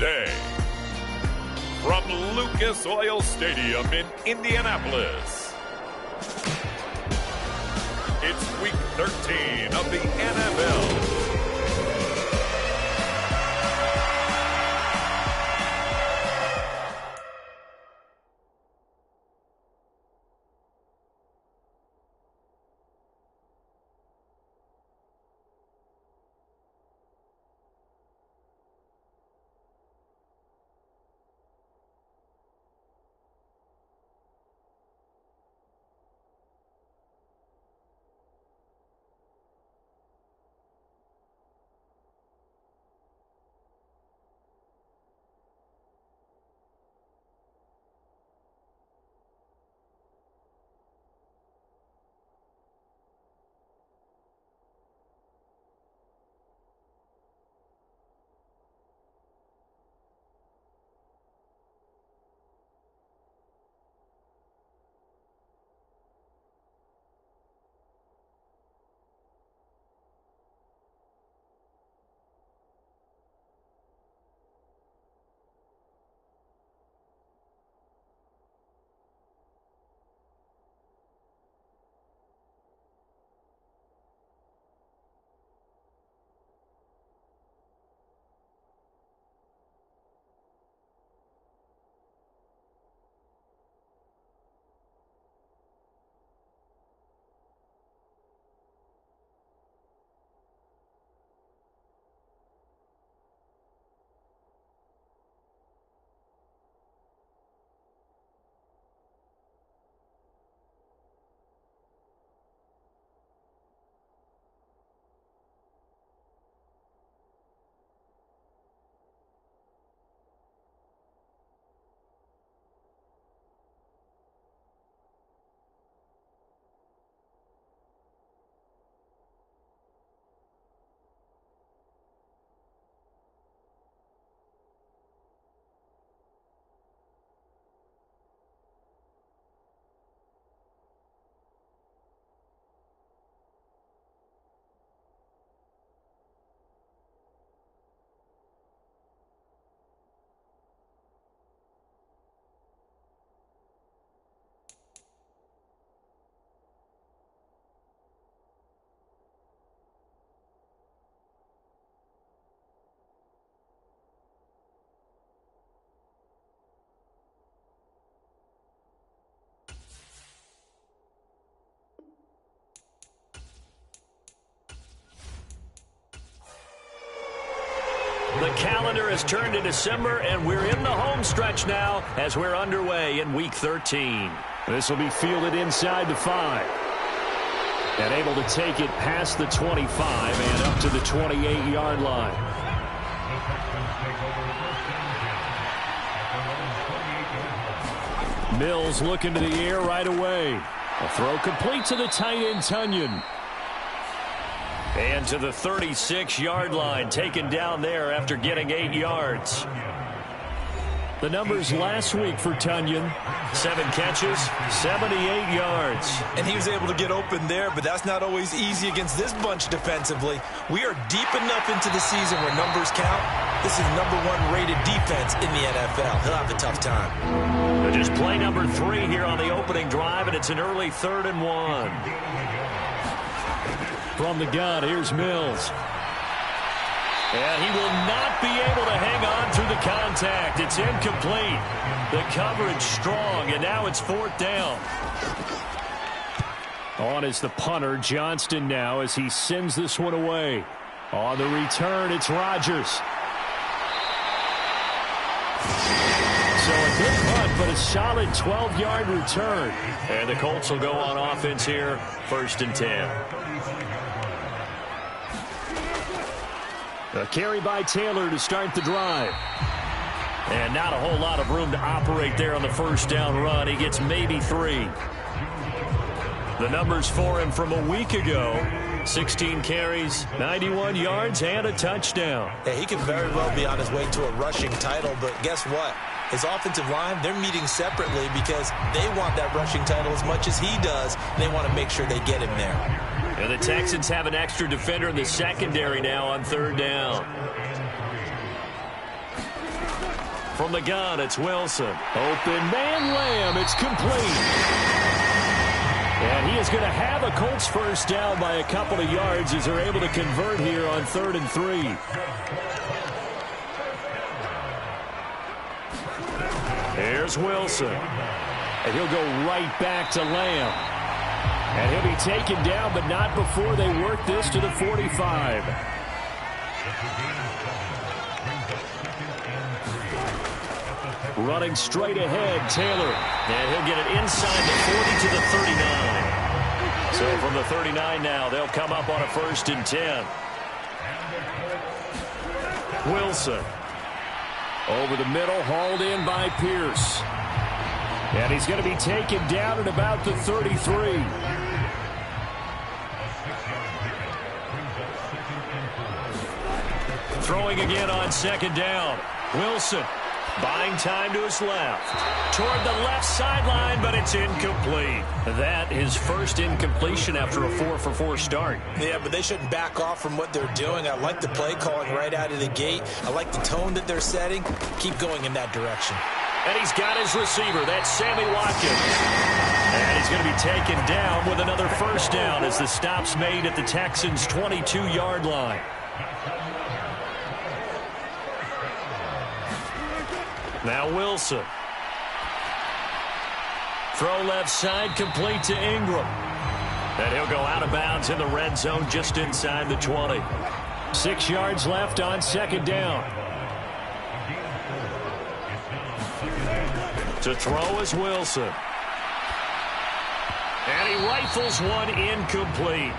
today. From Lucas Oil Stadium in Indianapolis, it's Week 13 of the NFL. The calendar has turned to December, and we're in the home stretch now as we're underway in Week 13. This will be fielded inside the 5. And able to take it past the 25 and up to the 28-yard line. Mills looking to the air right away. A throw complete to the tight end, Tunyon. And to the 36-yard line, taken down there after getting 8 yards. The numbers last week for Tunyon: 7 catches, 78 yards. And he was able to get open there, but that's not always easy against this bunch defensively. We are deep enough into the season where numbers count. This is #1 rated defense in the NFL. He'll have a tough time. Just play number 3 here on the opening drive, and it's an early 3rd and 1. From the gun, here's Mills. And he will not be able to hang on through the contact. It's incomplete. The coverage strong, and now it's 4th down. On is the punter, Johnston, now as he sends this one away. On the return, it's Rodgers. So a good punt, but a solid 12-yard return. And the Colts will go on offense here, 1st and 10. A carry by Taylor to start the drive. And not a whole lot of room to operate there on the 1st down run. He gets maybe 3. The numbers for him from a week ago: 16 carries, 91 yards, and a touchdown. Yeah, he could very well be on his way to a rushing title, but guess what? His offensive line, they're meeting separately because they want that rushing title as much as he does. They want to make sure they get him there. And the Texans have an extra defender in the secondary now on 3rd down. from the gun, it's Wilson. Open man Lamb. It's complete. And he is going to have a Colts first down by a couple of yards as they're able to convert here on 3rd and 3. Here's Wilson. And he'll go right back to Lamb. And he'll be taken down, but not before they work this to the 45. Running straight ahead, Taylor. And he'll get it inside the 40 to the 39. So from the 39 now, they'll come up on a 1st and 10. Wilson. Over the middle, hauled in by Pierce. And he's going to be taken down at about the 33. Throwing again on 2nd down. Wilson buying time to his left. Toward the left sideline, but it's incomplete. That is first incompletion after a 4-for-4 start. Yeah, but they shouldn't back off from what they're doing. I like the play calling right out of the gate. I like the tone that they're setting. Keep going in that direction. And he's got his receiver. That's Sammy Watkins. And he's going to be taken down with another first down as the stop's made at the Texans' 22-yard line. Now Wilson. Throw left side, complete to Ingram. And he'll go out of bounds in the red zone just inside the 20. 6 yards left on 2nd down. To throw is Wilson. And he rifles one incomplete.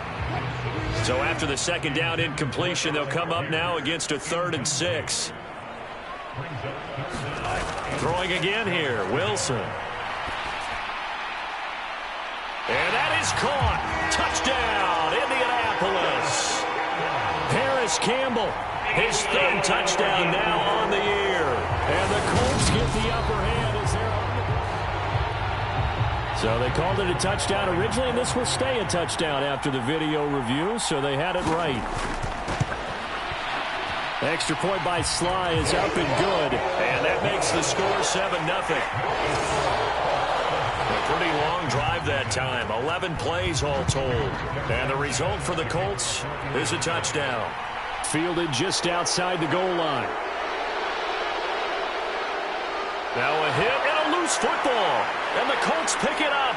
So after the 2nd down incompletion, they'll come up now against a 3rd and 6. Throwing again here, Wilson. And that is caught. Touchdown, Indianapolis. Paris Campbell, his 3rd touchdown now on the year. And the Colts get the upper hand as they're on the... So they called it a touchdown originally, and this will stay a touchdown after the video review, so they had it right. Extra point by Sly is up and good. And that makes the score 7-0. A pretty long drive that time. 11 plays all told. And the result for the Colts is a touchdown. Fielded just outside the goal line. Now a hit and a loose football. And the Colts pick it up.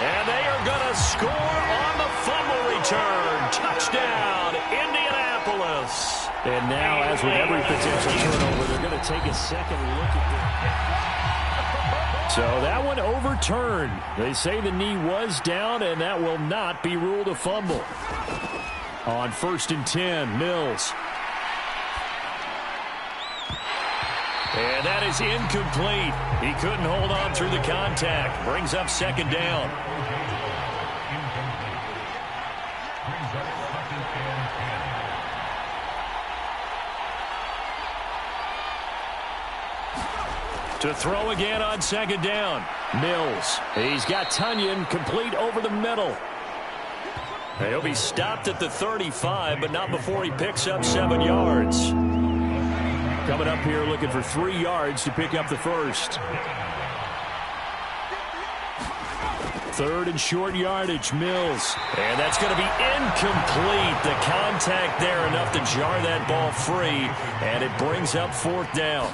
And they are going to score on the fumble return. Touchdown, Indianapolis. And now, as with every potential turnover, they're going to take a second look at it. So that one overturned. They say the knee was down, and that will not be ruled a fumble. On 1st and 10, Mills. And that is incomplete. He couldn't hold on through the contact. Brings up 2nd down. To throw again on 2nd down. Mills. He's got Tunyon complete over the middle. He'll be stopped at the 35, but not before he picks up 7 yards. Coming up here looking for 3 yards to pick up the first. 3rd and short yardage, Mills. And that's going to be incomplete. The contact there enough to jar that ball free, and it brings up 4th down.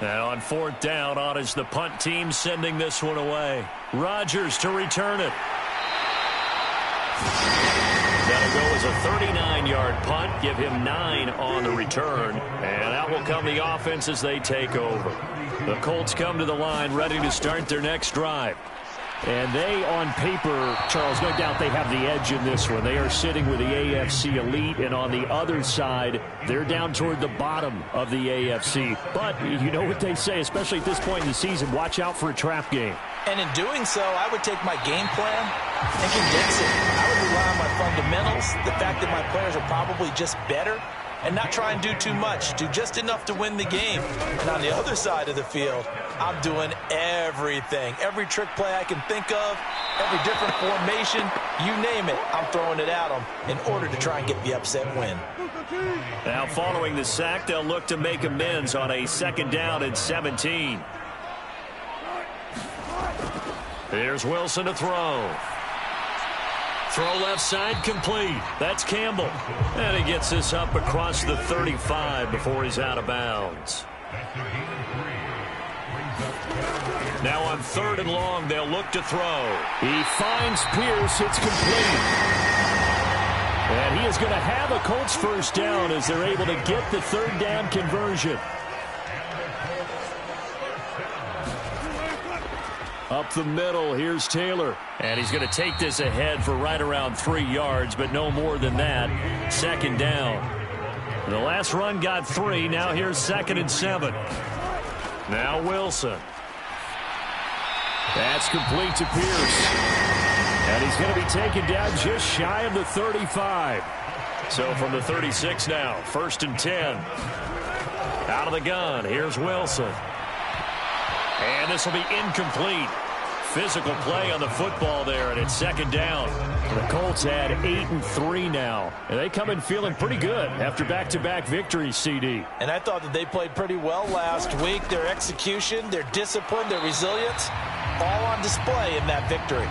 Now on 4th down, on is the punt team sending this one away. Rodgers to return it. That'll go as a 39-yard punt, give him 9 on the return, and out will come the offense as they take over. The Colts come to the line ready to start their next drive. And they, on paper, Charles, no doubt they have the edge in this one. They are sitting with the AFC elite, and on the other side, they're down toward the bottom of the AFC. But you know what they say, especially at this point in the season, watch out for a trap game. And in doing so, I would take my game plan and condense it. I would rely on my fundamentals, the fact that my players are probably just better, and not try and do too much. Do just enough to win the game. And on the other side of the field, I'm doing everything. Every trick play I can think of, every different formation, you name it, I'm throwing it at them in order to try and get the upset win. Now following the sack, they'll look to make amends on a 2nd down and 17. Here's Wilson to throw. Throw left side complete. That's Campbell. And he gets this up across the 35 before he's out of bounds. Now on 3rd and long, they'll look to throw. He finds Pierce. It's complete. And he is going to have a Colts first down as they're able to get the 3rd down conversion. Up the middle, here's Taylor. And he's going to take this ahead for right around 3 yards, but no more than that. 2nd down. The last run got 3. Now here's 2nd and 7. Now Wilson. That's complete to Pierce. And he's going to be taken down just shy of the 35. So from the 36 now, 1st and 10. Out of the gun, here's Wilson. And this will be incomplete. Physical play on the football there, and it's 2nd down. The Colts had 8-3 now, and they come in feeling pretty good after back-to-back victories, CD. And I thought that they played pretty well last week. Their execution, their discipline, their resilience, all on display in that victory.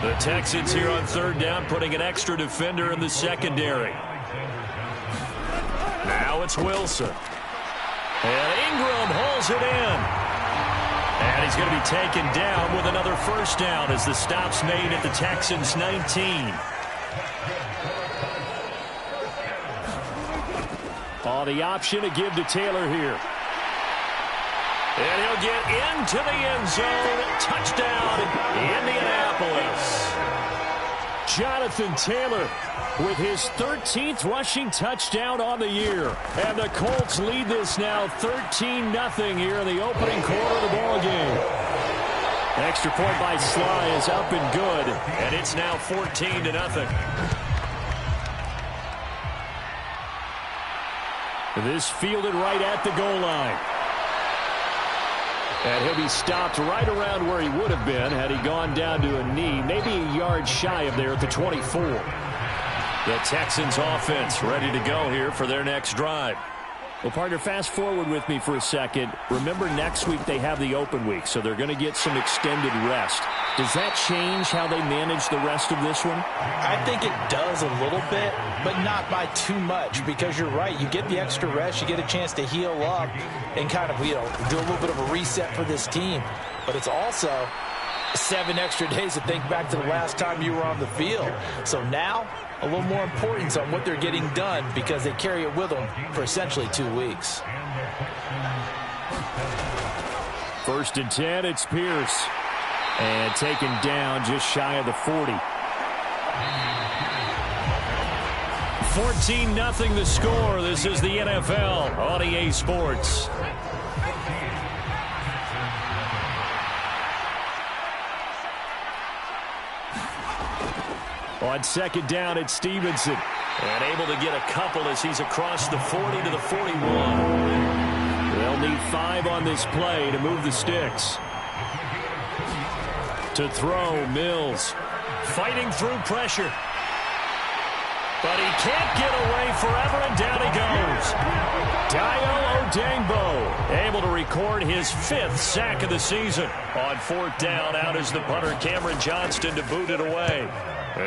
The Texans here on 3rd down, putting an extra defender in the secondary. Now it's Wilson. And Ingram hauls it in. And he's going to be taken down with another 1st down as the stop's made at the Texans' 19. Oh, the option to give to Taylor here. And he'll get into the end zone. Touchdown, Indianapolis. Jonathan Taylor with his 13th rushing touchdown on the year. And the Colts lead this now 13-0 here in the opening quarter of the ballgame. Extra point by Sly is up and good. And it's now 14-0. This fielded right at the goal line. And he'll be stopped right around where he would have been had he gone down to a knee, maybe a yard shy of there at the 24. The Texans offense ready to go here for their next drive. Well, partner, fast forward with me for a second. Remember, next week they have the open week, so they're going to get some extended rest. Does that change how they manage the rest of this one? I think it does a little bit, but not by too much, because you're right. You get the extra rest, you get a chance to heal up and kind of, do a little bit of a reset for this team. But it's also 7 extra days to think back to the last time you were on the field. So now, a little more importance on what they're getting done because they carry it with them for essentially 2 weeks. 1st and 10, it's Pierce. And taken down just shy of the 40. 14-0 the score. This is the NFL on EA Sports. On 2nd down, it's Stevenson. And able to get a couple as he's across the 40 to the 41. They'll need 5 on this play to move the sticks. To throw, Mills. Fighting through pressure. But he can't get away forever, and down he goes. Dayo Odangbo able to record his 5th sack of the season. On 4th down, out is the punter, Cameron Johnston, to boot it away.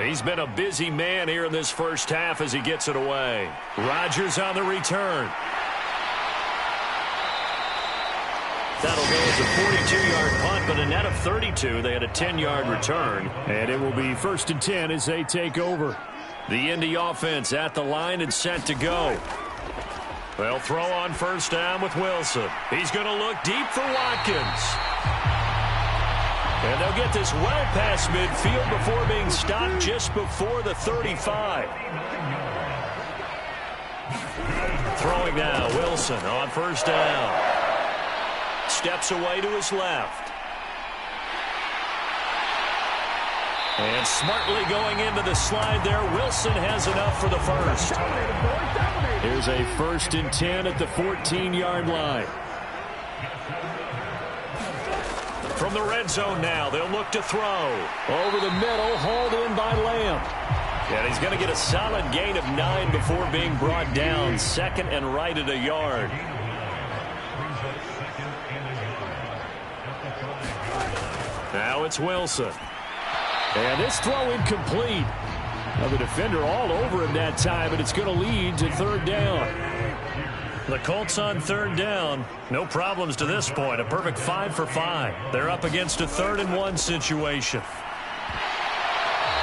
He's been a busy man here in this first half as he gets it away. Rodgers on the return. That'll go as a 42-yard punt, but a net of 32. They had a 10-yard return. And it will be 1st and 10 as they take over. The Indy offense at the line and set to go. They'll throw on 1st down with Wilson. He's going to look deep for Watkins. And they'll get this well past midfield before being stopped just before the 35. Throwing now, Wilson on 1st down. Steps away to his left. And smartly going into the slide there, Wilson has enough for the first. Here's a 1st and 10 at the 14-yard line. From the red zone now, they'll look to throw. Over the middle, hauled in by Lamb. And he's going to get a solid gain of 9 before being brought down. 2nd and right at a yard. Now it's Wilson. And this throw incomplete. Now the defender all over him that time, and it's going to lead to 3rd down. The Colts on 3rd down. No problems to this point. A perfect 5 for 5. They're up against a 3rd and 1 situation.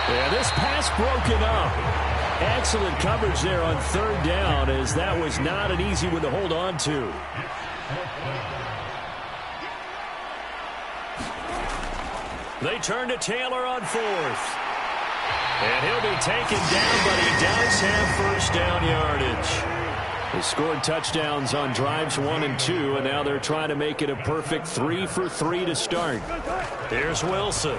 And this pass broken up. Excellent coverage there on 3rd down, as that was not an easy one to hold on to. They turn to Taylor on 4th. And he'll be taken down, but he does have 1st down yardage. They scored touchdowns on drives 1 and 2, and now they're trying to make it a perfect 3 for 3 to start. Here's Wilson.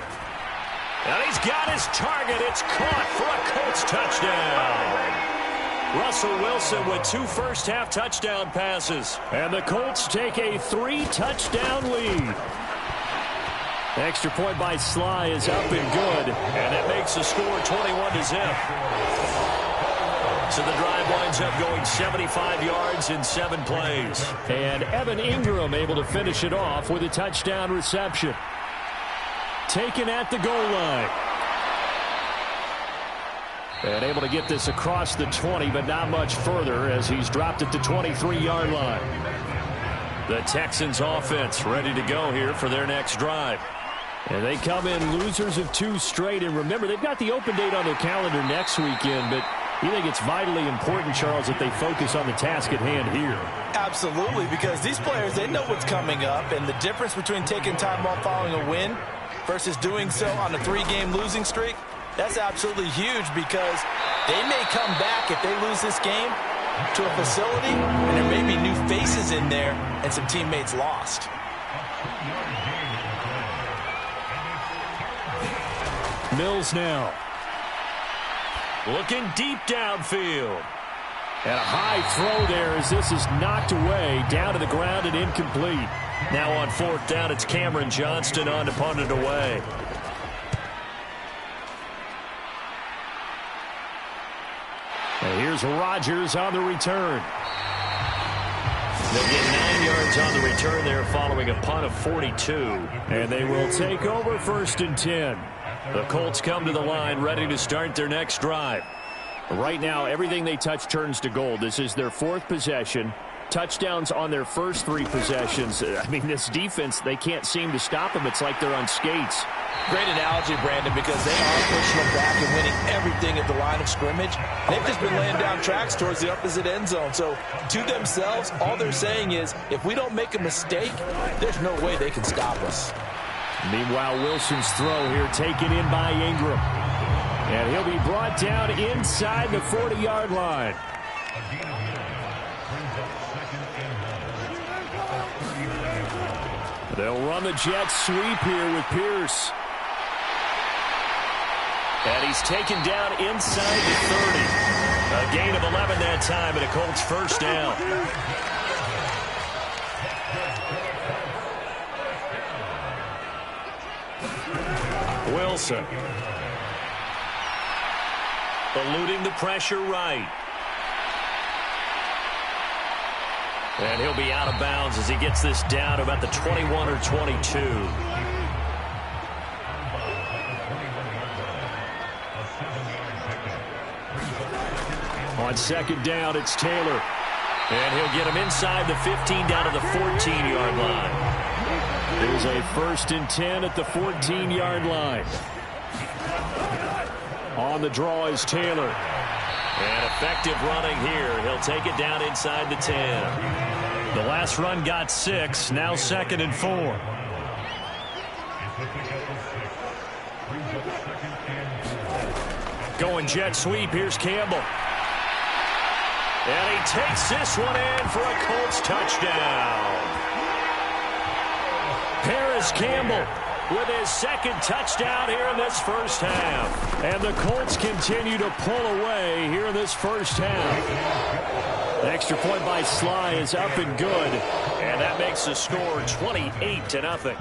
And he's got his target. It's caught for a Colts touchdown. Russell Wilson with 2 first-half touchdown passes. And the Colts take a 3-touchdown lead. Extra point by Sly is up and good. And that makes the score 21-0. So the drive winds up going 75 yards in 7 plays. And Evan Ingram able to finish it off with a touchdown reception. Taken at the goal line. And able to get this across the 20, but not much further as he's dropped at the 23-yard line. The Texans offense ready to go here for their next drive. And they come in losers of 2 straight. And remember, they've got the open date on their calendar next weekend, but you think it's vitally important, Charles, that they focus on the task at hand here? Absolutely, because these players, they know what's coming up, and the difference between taking time off following a win versus doing so on a 3-game losing streak, that's absolutely huge, because they may come back if they lose this game to a facility, and there may be new faces in there and some teammates lost. Mills now. Looking deep downfield. And a high throw there as this is knocked away, down to the ground and incomplete. Now on 4th down, it's Cameron Johnston on to punt it away. And here's Rodgers on the return. They'll get 9 yards on the return there following a punt of 42. And they will take over 1st and 10. The Colts come to the line ready to start their next drive. Right now, everything they touch turns to gold. This is their 4th possession. Touchdowns on their first 3 possessions. I mean, this defense, they can't seem to stop them. It's like they're on skates. Great analogy, Brandon, because they are pushing them back and winning everything at the line of scrimmage. They've just been laying down tracks towards the opposite end zone. So to themselves, all they're saying is, if we don't make a mistake, there's no way they can stop us. Meanwhile, Wilson's throw here taken in by Ingram. And he'll be brought down inside the 40-yard line. They'll run the jet sweep here with Pierce. And he's taken down inside the 30. A gain of 11 that time, and a Colts 1st down. Wilson. Eluding the pressure right. And he'll be out of bounds as he gets this down to about the 21 or 22. On 2nd down, it's Taylor. And he'll get him inside the 15 down to the 14-yard line. There's a 1st and 10 at the 14-yard line. On the draw is Taylor. And effective running here. He'll take it down inside the 10. The last run got 6. Now 2nd and 4. Going jet sweep. Here's Campbell. And he takes this one in for a Colts touchdown. Paris Campbell with his second touchdown here in this first half. And the Colts continue to pull away here in this first half. The extra point by Sly is up and good. And that makes the score 28-0.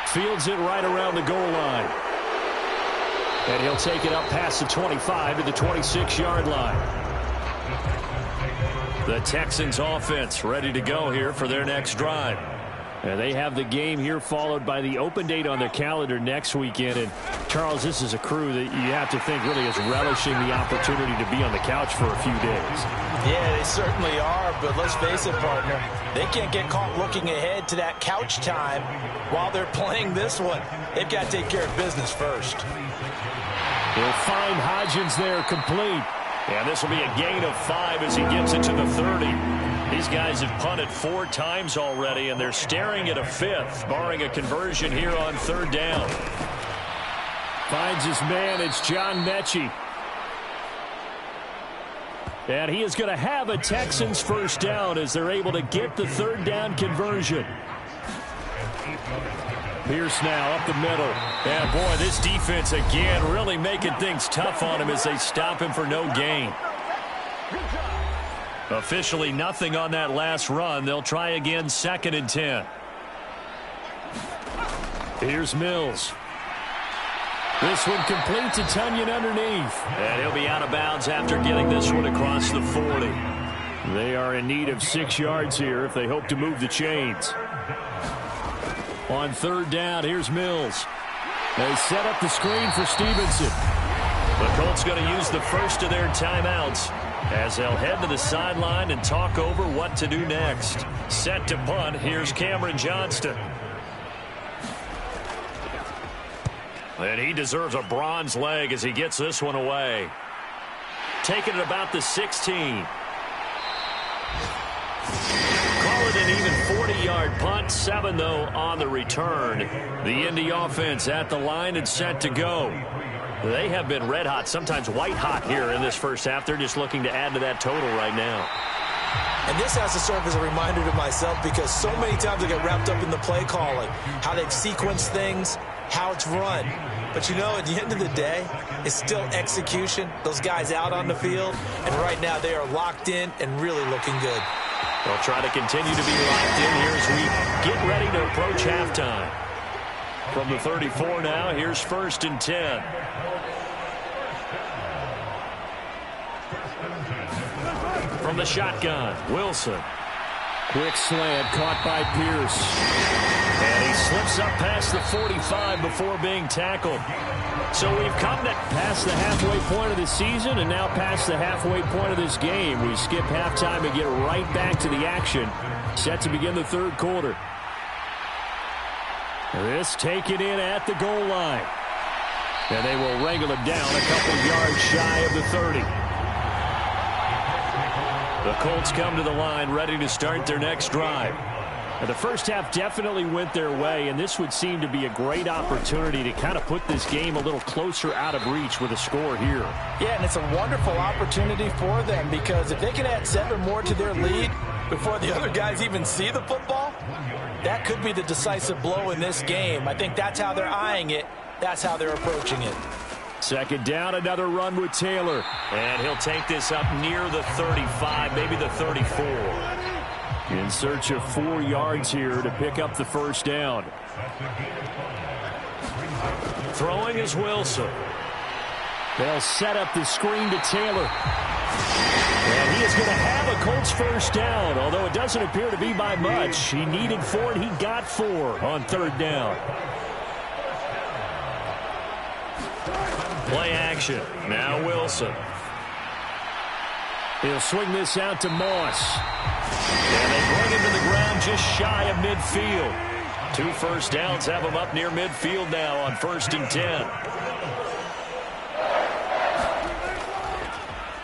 Fields it right around the goal line. And he'll take it up past the 25 to the 26-yard line. The Texans offense ready to go here for their next drive. And they have the game here followed by the open date on their calendar next weekend. And, Charles, this is a crew that you have to think really is relishing the opportunity to be on the couch for a few days. Yeah, they certainly are, but let's face it, partner. They can't get caught looking ahead to that couch time while they're playing this one. They've got to take care of business first. He'll find Hodgins there complete. And this will be a gain of 5 as he gets it to the 30. These guys have punted 4 times already, and they're staring at a 5th, barring a conversion here on 3rd down. Finds his man. It's John Mechie. And he is going to have a Texans first down as they're able to get the 3rd down conversion. Pierce now up the middle. And, boy, this defense again really making things tough on him as they stop him for no gain. Officially nothing on that last run. They'll try again 2nd and 10. Here's Mills. This one complete to Tunyon underneath. And he'll be out of bounds after getting this one across the 40. They are in need of 6 yards here if they hope to move the chains. On 3rd down, here's Mills. They set up the screen for Stevenson. The Colts going to use the first of their timeouts as they'll head to the sideline and talk over what to do next. Set to punt, here's Cameron Johnston. And he deserves a bronze leg as he gets this one away. Taking it about the 16. Call it an even 40-yard punt. 7, though, on the return. The Indy offense at the line and set to go. They have been red hot, sometimes white hot here in this first half. They're just looking to add to that total right now. And this has to serve as a reminder to myself because so many times I get wrapped up in the play calling, how they've sequenced things, how it's run. But, you know, at the end of the day, it's still execution. Those guys out on the field, and right now they are locked in and really looking good. They'll try to continue to be locked in here as we get ready to approach halftime. From the 34 now, here's 1st and 10. From the shotgun, Wilson. Quick slant caught by Pierce. And he slips up past the 45 before being tackled. So we've come to past the halfway point of the season and now past the halfway point of this game. We skip halftime and get right back to the action. Set to begin the 3rd quarter. This taken in at the goal line. And they will wrangle him down a couple yards shy of the 30. The Colts come to the line ready to start their next drive. And the first half definitely went their way, and this would seem to be a great opportunity to kind of put this game a little closer out of reach with a score here. Yeah, and it's a wonderful opportunity for them because if they can add 7 more to their lead before the other guys even see the football, that could be the decisive blow in this game. I think that's how they're eyeing it. That's how they're approaching it. 2nd down, another run with Taylor. And he'll take this up near the 35, maybe the 34. In search of 4 yards here to pick up the first down. Throwing is Wilson. They'll set up the screen to Taylor. And he is going to have a Colts first down, although it doesn't appear to be by much. He needed 4, and he got 4 on 3rd down. Play action. Now Wilson. He'll swing this out to Moss. And they bring him to the ground just shy of midfield. 2 first downs have him up near midfield now on 1st and 10.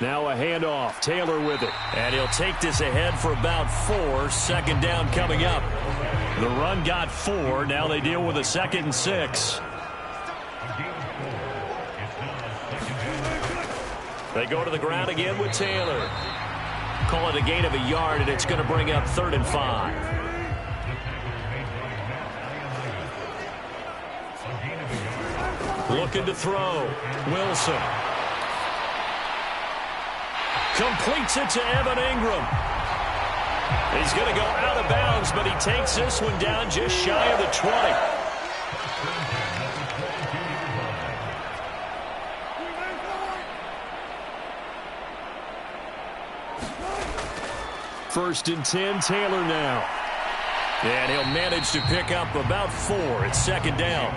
Now a handoff. Taylor with it. And he'll take this ahead for about 4. 2nd down coming up. The run got 4. Now they deal with a 2nd and 6. They go to the ground again with Taylor. Call it a gain of a yard, and it's going to bring up 3rd and 5. Looking to throw. Wilson. Completes it to Evan Ingram. He's going to go out of bounds, but he takes this one down just shy of the 20. First and 10, Taylor now. And he'll manage to pick up about 4. It's second down.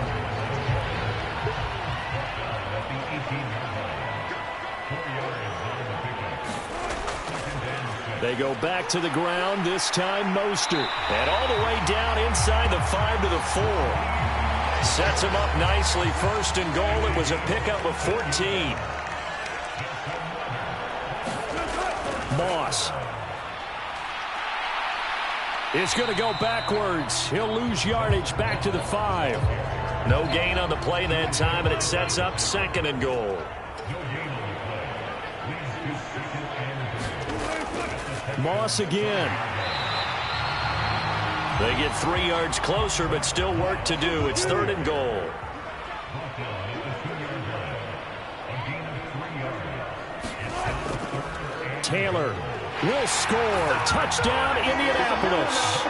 They go back to the ground, this time Mostert. And all the way down inside the 5 to the 4. Sets him up nicely, first and goal. It was a pickup of 14. Moss. It's going to go backwards. He'll lose yardage back to the 5. No gain on the play that time, and it sets up second and goal. Moss again. They get 3 yards closer, but still work to do. It's third and goal. Taylor will score. Touchdown, Indianapolis.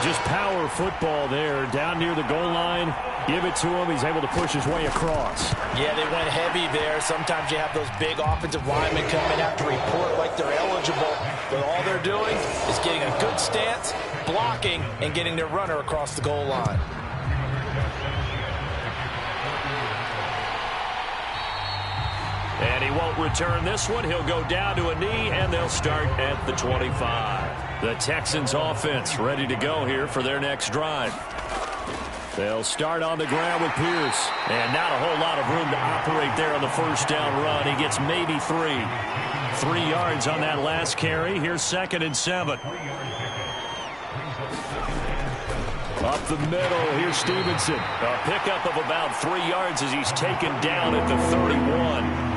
Just power football there down near the goal line. Give it to him. He's able to push his way across. Yeah, they went heavy there. Sometimes you have those big offensive linemen come in, have to report like they're eligible. But all they're doing is getting a good stance, blocking, and getting their runner across the goal line. And he won't return this one. He'll go down to a knee, and they'll start at the 25. The Texans offense ready to go here for their next drive. They'll start on the ground with Pierce. And not a whole lot of room to operate there on the first down run. He gets maybe 3. 3 yards on that last carry. Here's second and 7. Up the middle, here's Stevenson. A pickup of about 3 yards as he's taken down at the 31.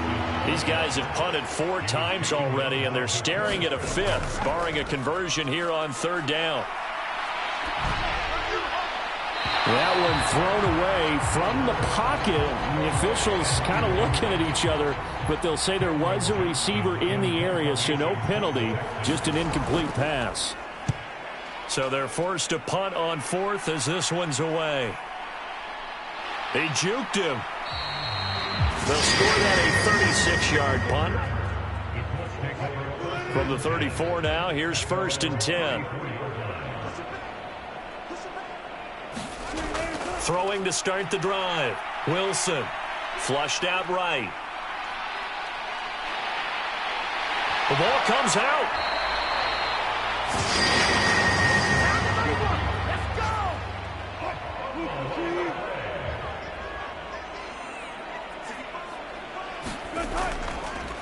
These guys have punted 4 times already, and they're staring at a 5th, barring a conversion here on third down. That one thrown away from the pocket. The officials kind of looking at each other, but they'll say there was a receiver in the area, so no penalty, just an incomplete pass. So they're forced to punt on 4th as this one's away. They juked him. They'll score that a 36-yard punt. From the 34 now, here's first and 10. Throwing to start the drive. Wilson. Flushed out right. The ball comes out.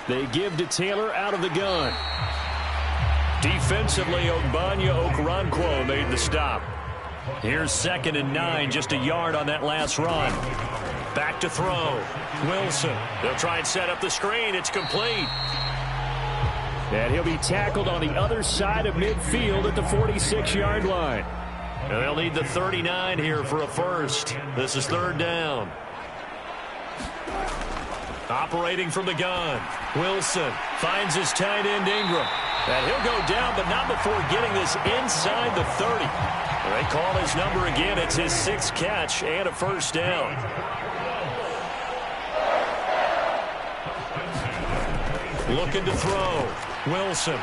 They give to Taylor out of the gun. Defensively, Ogbanya Okoronkwo made the stop. Here's second and 9, just a yard on that last run. Back to throw. Wilson. They'll try and set up the screen. It's complete. And he'll be tackled on the other side of midfield at the 46-yard line. And they'll need the 39 here for a first. This is third down. Operating from the gun. Wilson finds his tight end Ingram. And he'll go down, but not before getting this inside the 30. They call his number again. It's his 6th catch and a first down. Looking to throw. Wilson.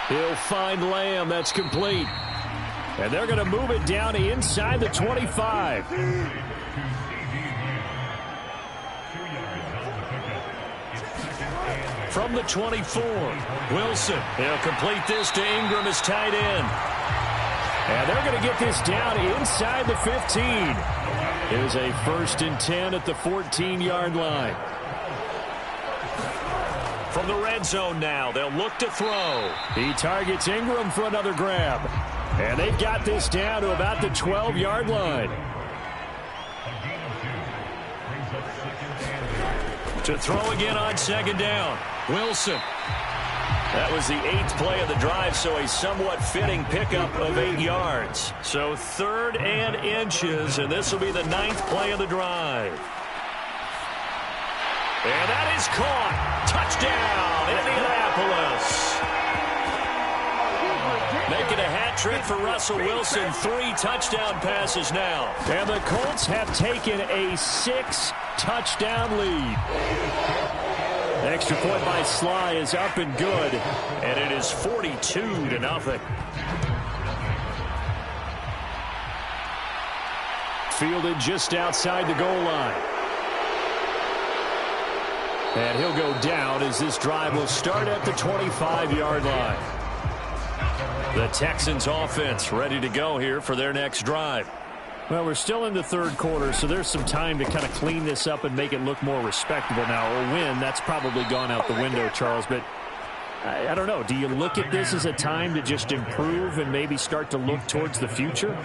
He'll find Lamb. That's complete. And they're going to move it down inside the 25. From the 24, Wilson. He'll complete this to Ingram as tight end. And they're going to get this down inside the 15. Here's a first and 10 at the 14-yard line. From the red zone now, they'll look to throw. He targets Ingram for another grab. And they've got this down to about the 12-yard line. To throw again on second down. Wilson. That was the 8th play of the drive, so a somewhat fitting pickup of 8 yards. So 3rd and inches, and this will be the 9th play of the drive. And that is caught. Touchdown, Indianapolis. Making a hat trick for Russell Wilson. 3 touchdown passes now. And the Colts have taken a 6-touchdown lead. Extra point by Sly is up and good. And it is 42-0. Fielded just outside the goal line. And he'll go down as this drive will start at the 25-yard line. The Texans offense ready to go here for their next drive. Well, we're still in the 3rd quarter, so there's some time to kind of clean this up and make it look more respectable now. A win, that's probably gone out the window, Charles, but I don't know. Do you look at this as a time to just improve and maybe start to look towards the future?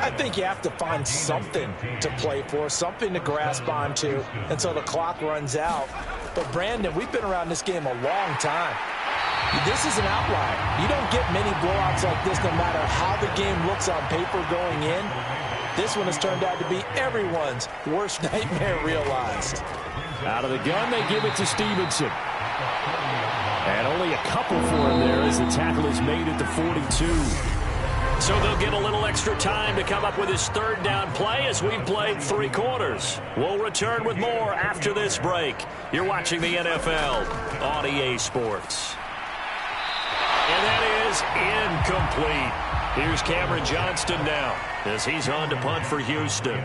I think you have to find something to play for, something to grasp onto until the clock runs out. But, Brandon, we've been around this game a long time. This is an outlier. You don't get many blowouts like this no matter how the game looks on paper going in. This one has turned out to be everyone's worst nightmare realized. Out of the gun, they give it to Stevenson. And only a couple for him there as the tackle is made at the 42. So they'll get a little extra time to come up with his 3rd down play as we've played 3 quarters. We'll return with more after this break. You're watching the NFL on EA Sports. And that is incomplete. Here's Cameron Johnston now as he's on to punt for Houston.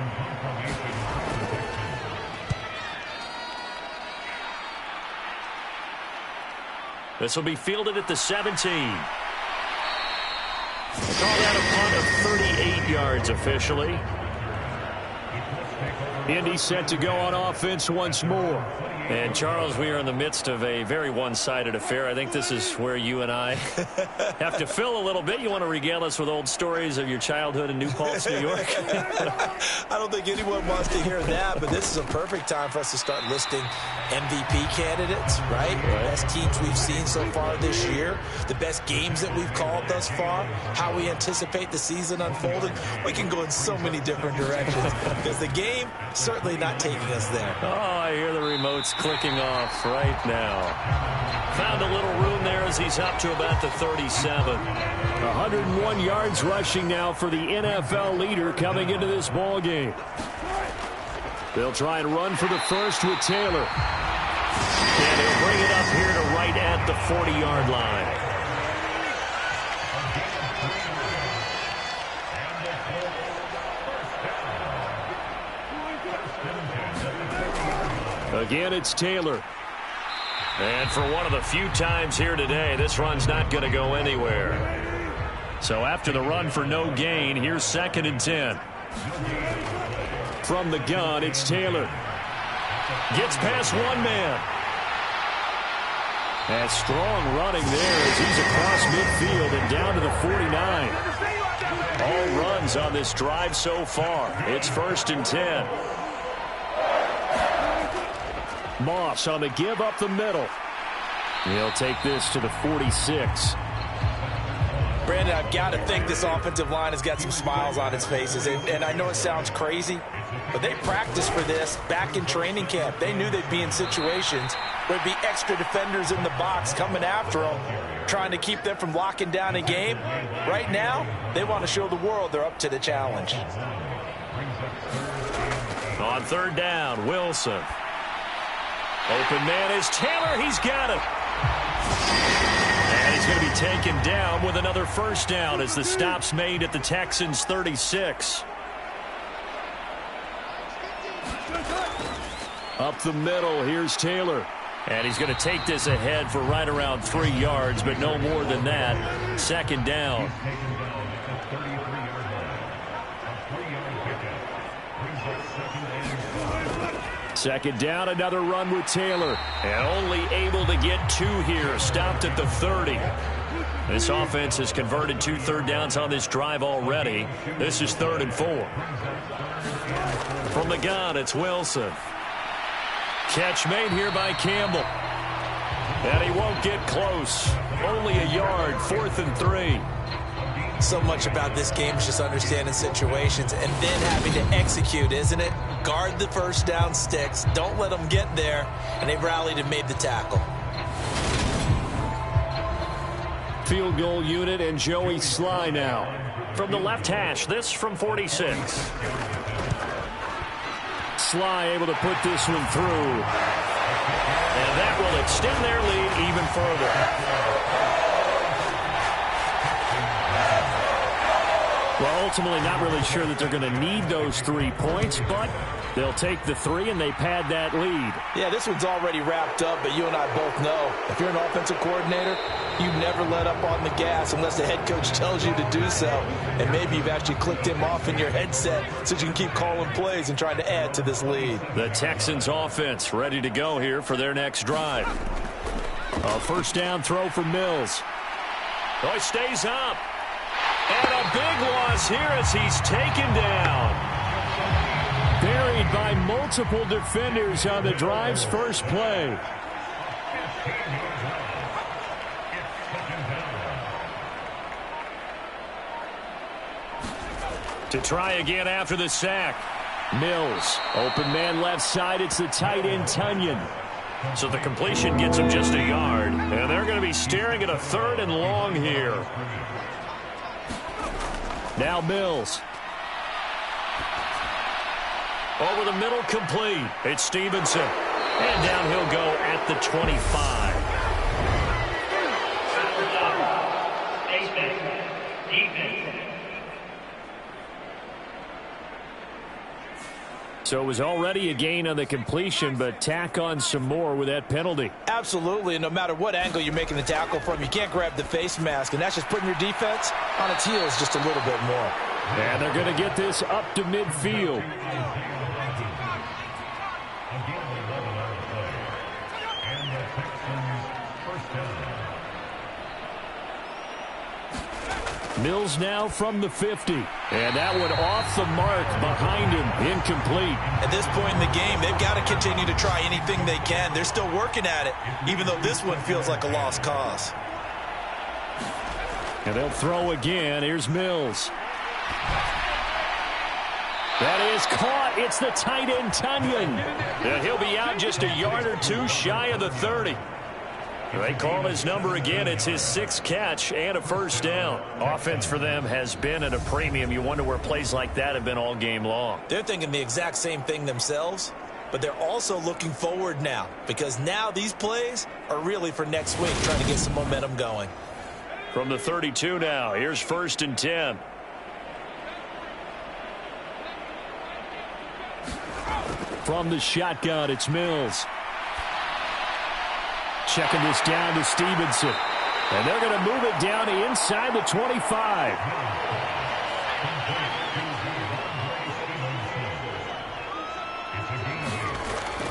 This will be fielded at the 17. Call that a punt of 38 yards officially. Indy set to go on offense once more. And, Charles, we are in the midst of a very one-sided affair. I think this is where you and I have to fill a little bit. You want to regale us with old stories of your childhood in New Paltz, New York? I don't think anyone wants to hear that, but this is a perfect time for us to start listing MVP candidates, right? The best teams we've seen so far this year, the best games that we've called thus far, how we anticipate the season unfolding. We can go in so many different directions because the game certainly not taking us there. Oh, I hear the remotes clicking off right now. Found a little room there as he's up to about the 37. 101 yards rushing now for the NFL leader coming into this ball game. They'll try and run for the first with Taylor. And he'll bring it up here to right at the 40-yard line. Again, it's Taylor. And for one of the few times here today, this run's not going to go anywhere. So after the run for no gain, here's 2nd and 10. From the gun, it's Taylor. Gets past one man. And strong running there as he's across midfield and down to the 49. All runs on this drive so far. It's 1st and 10. Moss on the give up the middle. He'll take this to the 46. Brandon, I've got to think this offensive line has got some smiles on its faces. And I know it sounds crazy, but they practiced for this back in training camp. They knew they'd be in situations where there'd be extra defenders in the box coming after them, trying to keep them from locking down a game. Right now, they want to show the world they're up to the challenge. On 3rd down, Wilson. Open man is Taylor. He's got it. And he's going to be taken down with another 1st down as the stop's made at the Texans' 36. Up the middle, here's Taylor. And he's going to take this ahead for right around 3 yards, but no more than that. 2nd down. Second down, another run with Taylor. And only able to get 2 here. Stopped at the 30. This offense has converted 2 third downs on this drive already. This is 3rd and 4. From the gun, it's Wilson. Catch made here by Campbell. And he won't get close. Only a yard, 4th and 3. So much about this game is just understanding situations and then having to execute, isn't it? Guard the first down sticks. Don't let them get there. And they rallied and made the tackle. Field goal unit and Joey Sly now. From the left hash, this from 46. Sly able to put this one through. And that will extend their lead even further. Well, ultimately not really sure that they're going to need those 3 points, but they'll take the 3 and they pad that lead. Yeah, this one's already wrapped up, but you and I both know if you're an offensive coordinator, you never let up on the gas unless the head coach tells you to do so. And maybe you've actually clicked him off in your headset so you can keep calling plays and trying to add to this lead. The Texans offense ready to go here for their next drive. A first down throw for Mills. Oh, he stays up. And a big loss here as he's taken down. Buried by multiple defenders on the drive's first play. To try again after the sack. Mills, open man left side. It's the tight end, Tunyon. So the completion gets him just a yard. And they're going to be staring at a 3rd and long here. Now Mills. Over the middle, complete. It's Stevenson. And down he'll go at the 25. So it was already a gain on the completion, but tack on some more with that penalty. Absolutely, and no matter what angle you're making the tackle from, you can't grab the face mask, and that's just putting your defense on its heels just a little bit more. And they're going to get this up to midfield. Mills now from the 50. And that one off the mark behind him. Incomplete. At this point in the game, they've got to continue to try anything they can. They're still working at it, even though this one feels like a lost cause. And they'll throw again. Here's Mills. That is caught. It's the tight end, Tunyon. And he'll be out just a yard or 2 shy of the 30. They call his number again. It's his 6th catch and a first down. Offense for them has been at a premium. You wonder where plays like that have been all game long. They're thinking the exact same thing themselves, but they're also looking forward now because now these plays are really for next week, trying to get some momentum going. From the 32 now, here's 1st and 10. From the shotgun, it's Mills. Checking this down to Stevenson. And they're going to move it down to inside the 25.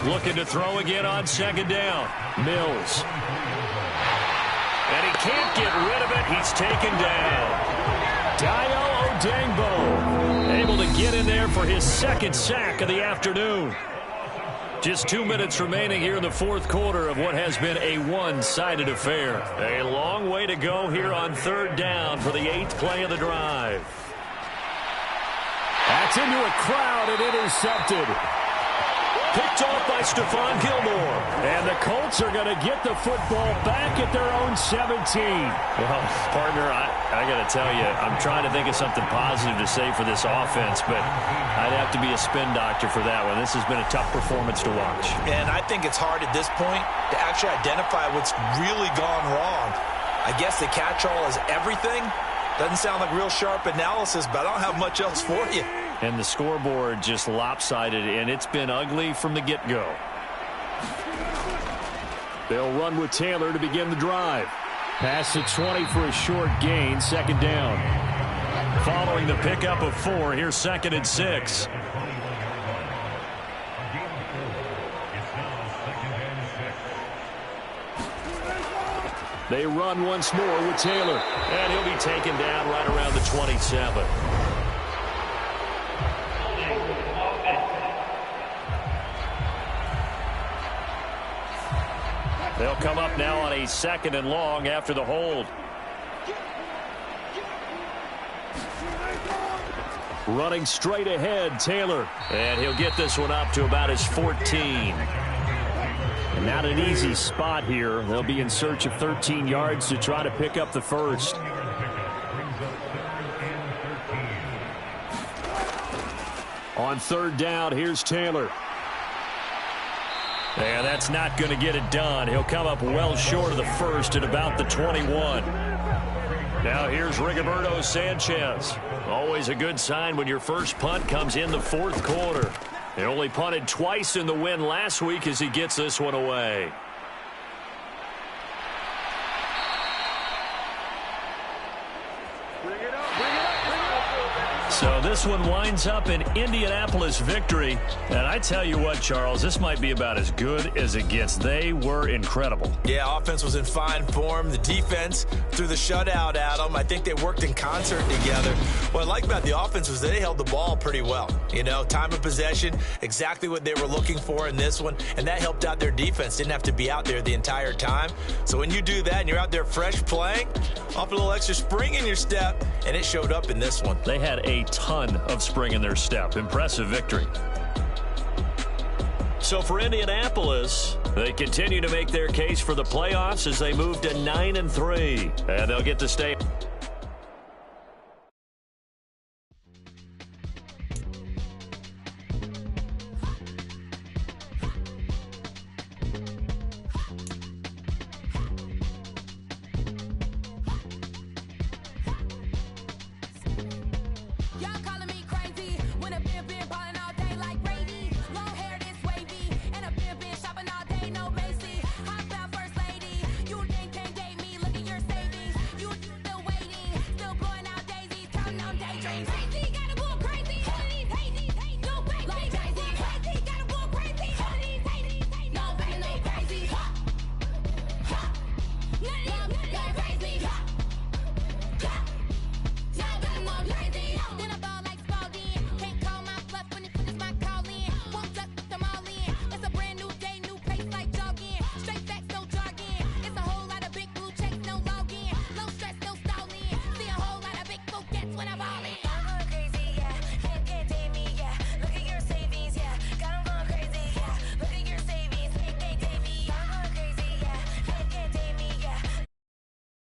Looking to throw again on 2nd down. Mills. And he can't get rid of it. He's taken down. Dio Odengbo able to get in there for his 2nd sack of the afternoon. Just 2 minutes remaining here in the 4th quarter of what has been a one-sided affair. A long way to go here on 3rd down for the 8th play of the drive. That's into a crowd and intercepted. Picked off by Stephon Gilmore. And the Colts are going to get the football back at their own 17. Well, partner, I got to tell you, I'm trying to think of something positive to say for this offense, but I'd have to be a spin doctor for that one. This has been a tough performance to watch. And I think it's hard at this point to actually identify what's really gone wrong. I guess the catch-all is everything. Doesn't sound like real sharp analysis, but I don't have much else for you. And the scoreboard just lopsided, and it's been ugly from the get-go. They'll run with Taylor to begin the drive. Pass to 20 for a short gain, 2nd down. Following the pickup of 4, here's 2nd and 6. They run once more with Taylor, and he'll be taken down right around the 27. They'll come up now on a 2nd and long after the hold. Running straight ahead, Taylor. And he'll get this one up to about his 14. And not an easy spot here. They'll be in search of 13 yards to try to pick up the first. On 3rd down, here's Taylor. And that's not going to get it done. He'll come up well short of the first at about the 21. Now here's Rigoberto Sanchez. Always a good sign when your first punt comes in the 4th quarter. He only punted twice in the win last week as he gets this one away. So this one winds up an Indianapolis victory. And I tell you what, Charles, this might be about as good as it gets. They were incredible. Yeah, offense was in fine form. The defense threw the shutout at them. I think they worked in concert together. What I like about the offense was they held the ball pretty well. You know, time of possession, exactly what they were looking for in this one. And that helped out their defense. Didn't have to be out there the entire time. So when you do that and you're out there fresh playing, off a little extra spring in your step, and it showed up in this one. They had a ton of spring in their step. Impressive victory. So for Indianapolis, they continue to make their case for the playoffs as they move to 9-3, and they'll get to stay. Dreams.